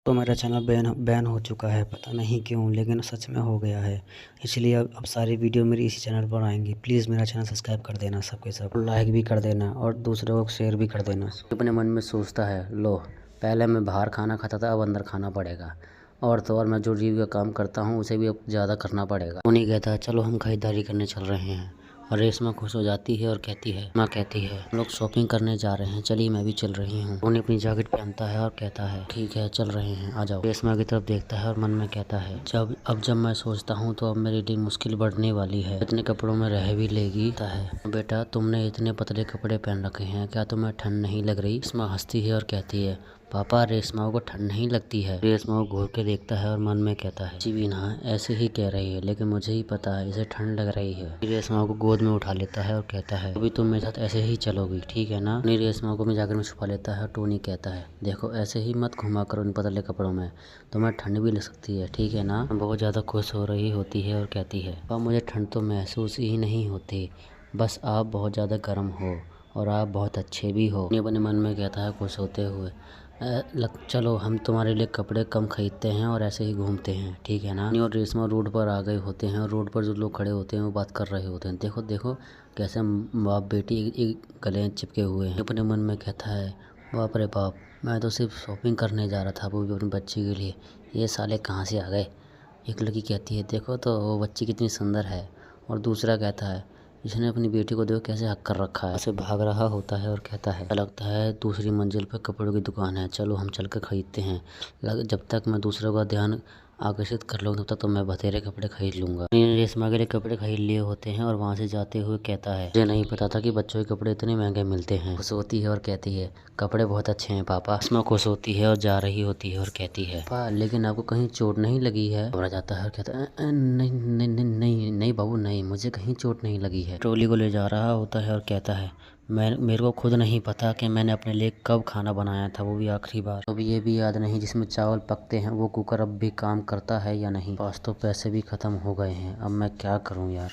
तो मेरा channel ban हो चुका है, पता नहीं क्यों, लेकिन सच में हो गया है। इसलिए अब सारी वीडियो मेरी इसी चैनल पर आएंगी। प्लीज़ मेरा चैनल सब्सक्राइब कर देना, सबके सब लाइक भी कर देना और दूसरों को शेयर भी कर देना। अपने मन में सोचता है, लो पहले मैं बाहर खाना खाता था, अब अंदर खाना पड़ेगा, और तो और मैं जो जीव का काम करता हूँ उसे भी अब ज़्यादा करना पड़ेगा। उन्हीं कहता है चलो हम खरीदारी करने चल रहे हैं, और रेशमा खुश हो जाती है और कहती है, माँ कहती है हम लोग शॉपिंग करने जा रहे हैं, चलिए मैं भी चल रही हूँ। उन्हें अपनी जैकेट पहनता है और कहता है ठीक है चल रहे हैं, आ जाओ। रेशमा की तरफ देखता है और मन में कहता है जब मैं सोचता हूँ तो अब मेरी लिए मुश्किल बढ़ने वाली है, इतने कपड़ों में रह भी लेगी। है बेटा तुमने इतने पतले कपड़े पहन रखे हैं, क्या तुम्हें ठंड नहीं लग रही? रेशमा हंसती है और कहती है पापा रेशमा को ठंड नहीं लगती है। रेशमा को घूर के देखता है और मन में कहता है जीवीना ऐसे ही कह रही है, लेकिन मुझे ही पता है इसे ठंड लग रही है। रेशमा को गोद में उठा लेता है और कहता है अभी तुम मेरे साथ ऐसे ही चलोगी, ठीक है ना? रेशमा को अपनी जैकेट में छुपा लेता है और टोनी कहता है देखो ऐसे ही मत घुमा करो इन पतले कपड़ों में, तुम्हें ठंड भी लग सकती है, ठीक है ना? बहुत ज़्यादा खुश हो रही होती है और कहती है पापा मुझे ठंड तो महसूस ही नहीं होती, बस आप बहुत ज़्यादा गर्म हो और आप बहुत अच्छे भी हो। अपने मन में कहता है खुश होते हुए चलो हम तुम्हारे लिए कपड़े कम खरीदते हैं और ऐसे ही घूमते हैं, ठीक है ना? और रेशमा रोड पर आ गए होते हैं और रोड पर जो लोग खड़े होते हैं वो बात कर रहे होते हैं, देखो देखो कैसे बाप बेटी एक गले चिपके हुए हैं। अपने मन में कहता है बाप रे बाप, मैं तो सिर्फ शॉपिंग करने जा रहा था वो भी अपनी बच्ची के लिए, ये साले कहाँ से आ गए। एक लड़की कहती है देखो तो वो बच्ची कितनी सुंदर है, और दूसरा कहता है इसने अपनी बेटी को देखो कैसे हक कर रखा है। ऐसे भाग रहा होता है और कहता है लगता है दूसरी मंजिल पर कपड़ों की दुकान है, चलो हम चल कर खरीदते हैं। जब तक मैं दूसरों का ध्यान आकर्षित कर लूँ तब तक तो मैं बथेरे कपड़े खरीद लूँगा। रेशमा के लिए कपड़े खरीद लिए होते हैं और वहाँ से जाते हुए कहता है मुझे नहीं पता था कि बच्चों के कपड़े इतने महंगे मिलते हैं। खुश होती है और कहती है कपड़े बहुत अच्छे हैं पापा। रेशमा खुश होती है और जा रही होती है और कहती है पापा लेकिन आपको कहीं चोट नहीं लगी है? घबरा जाता है और कहता है नहीं नहीं नहीं नहीं नहीं बाबू नहीं, मुझे कहीं चोट नहीं लगी है। ट्रॉली को ले जा रहा होता है और कहता है मेरे को खुद नहीं पता कि मैंने अपने लिए कब खाना बनाया था, वो भी आखिरी बार। अब ये भी याद नहीं जिसमें चावल पकते हैं वो कुकर अब भी काम करता है या नहीं। पास तो पैसे भी खत्म हो गए हैं, अब मैं क्या करूं यार।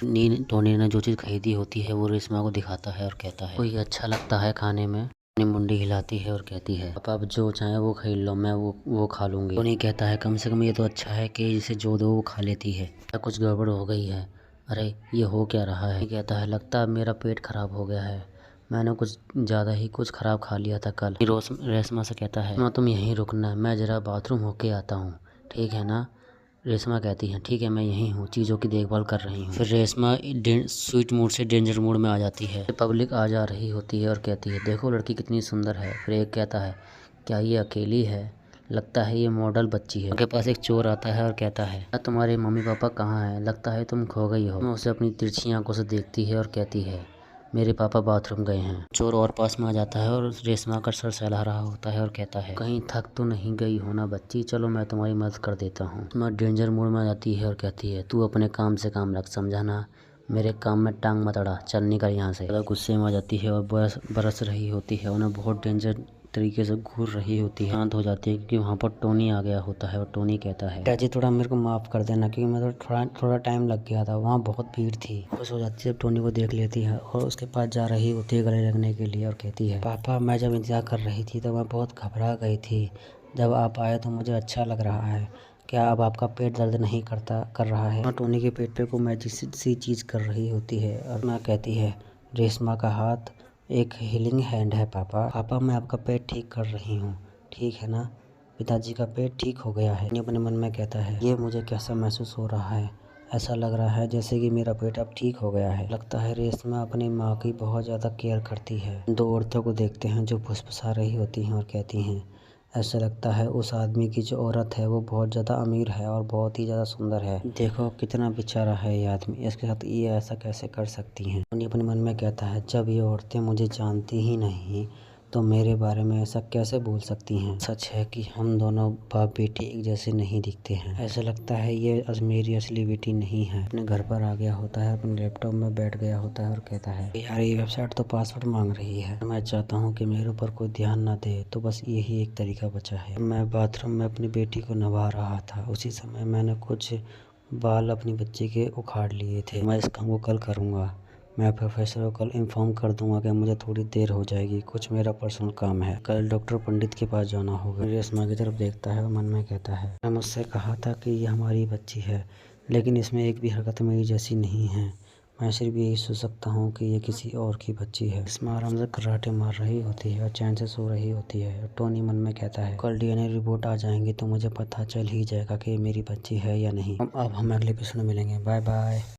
टोनी ने जो चीज़ खरीदी होती है वो रेशमा को दिखाता है और कहता है कोई अच्छा लगता है खाने में? अपनी मुंडी हिलाती है और कहती है पापा आप जो चाहे वो खरीद लो, मैं वो खा लूँगी। टोनी कहता है कम से कम ये तो अच्छा है कि जिसे जो दो वो खा लेती है, क्या कुछ गड़बड़ हो गई है? अरे ये हो क्या रहा है? कहता है लगता है मेरा पेट खराब हो गया है, मैंने कुछ ज़्यादा ही कुछ ख़राब खा लिया था कल। रेशमा से कहता है ना तुम यहीं रुकना, मैं ज़रा बाथरूम होके आता हूँ, ठीक है ना? रेशमा कहती है ठीक है मैं यहीं हूँ, चीज़ों की देखभाल कर रही हूँ। फिर रेशमा स्वीट मूड से डेंजर मूड में आ जाती है। पब्लिक आ जा रही होती है और कहती है देखो लड़की कितनी सुंदर है। फिर एक कहता है क्या ये अकेली है? लगता है ये मॉडल बच्ची है। उनके पास एक चोर आता है और कहता है क्या तुम्हारे मम्मी पापा कहाँ हैं? लगता है तुम खो गई हो। उसे अपनी तिरछी आंखों से देखती है और कहती है मेरे पापा बाथरूम गए हैं। चोर और पास में आ जाता है और रेशमा का सर सहला रहा होता है और कहता है कहीं थक तो नहीं गई हो ना बच्ची, चलो मैं तुम्हारी मदद कर देता हूँ। मैं डेंजर मोड में आ जाती है और कहती है तू अपने काम से काम रख, समझा ना? मेरे काम में टांग मत अड़ा, चल निकल यहाँ से। गुस्से में आ जाती है और बरस रही होती है, उन्हें बहुत डेंजर तरीके से घूर रही होती है। शांत हो जाती है क्योंकि वहाँ पर टोनी आ गया होता है और टोनी कहता है डैडी थोड़ा मेरे को माफ़ कर देना क्योंकि मैं थोड़ा टाइम लग गया था, वहाँ बहुत भीड़ थी। खुश हो जाती है जब टोनी को देख लेती है और उसके पास जा रही होती है गले लगने के लिए और कहती है पापा मैं जब इंतजार कर रही थी तो मैं बहुत घबरा गई थी, जब आप आए तो मुझे अच्छा लग रहा है। क्या अब आपका पेट दर्द नहीं कर रहा है? टोनी के पेट पे को मैजिक सी चीज़ कर रही होती है और मैं कहती है रेशमा का हाथ एक हीलिंग हैंड है पापा मैं आपका पेट ठीक कर रही हूँ, ठीक है ना? पिताजी का पेट ठीक हो गया है। अपने मन में कहता है ये मुझे कैसा महसूस हो रहा है, ऐसा लग रहा है जैसे कि मेरा पेट अब ठीक हो गया है। लगता है रेशमा अपनी माँ की बहुत ज़्यादा केयर करती है। दो औरतों को देखते हैं जो फुसफुसा रही होती हैं और कहती हैं ऐसा लगता है उस आदमी की जो औरत है वो बहुत ज़्यादा अमीर है और बहुत ही ज़्यादा सुंदर है, देखो कितना बेचारा है ये आदमी, इसके साथ ये ऐसा कैसे कर सकती हैं। उन्हीं अपने मन में कहता है जब ये औरतें मुझे जानती ही नहीं तो मेरे बारे में ऐसा कैसे बोल सकती हैं। सच है कि हम दोनों बाप बेटी एक जैसे नहीं दिखते हैं, ऐसा लगता है ये मेरी असली बेटी नहीं है। अपने घर पर आ गया होता है, अपने लैपटॉप में बैठ गया होता है और कहता है यार ये वेबसाइट तो पासवर्ड मांग रही है, मैं चाहता हूँ कि मेरे ऊपर कोई ध्यान ना दे, तो बस यही एक तरीका बचा है। मैं बाथरूम में अपनी बेटी को नहवा रहा था, उसी समय मैंने कुछ बाल अपनी बच्ची के उखाड़ लिए थे, मैं इस काम को कल करूँगा। मैं प्रोफेसर को कल इन्फॉर्म कर दूंगा कि मुझे थोड़ी देर हो जाएगी, कुछ मेरा पर्सनल काम है। कल डॉक्टर पंडित के पास जाना होगा। रेशमा की तरफ देखता है और मन में कहता है, मैं मुझसे कहा था कि ये हमारी बच्ची है, लेकिन इसमें एक भी हरकत मेरी जैसी नहीं है। मैं सिर्फ यही सोच सकता हूँ कि ये किसी और की बच्ची है। रेशमा आराम से कराटे मार रही होती है और चैन से सो रही होती है। टोनी मन में कहता है, कल DNA रिपोर्ट आ जाएंगी तो मुझे पता चल ही जाएगा कि ये मेरी बच्ची है या नहीं। अब हम अगले एपिसोड में मिलेंगे। Bye bye.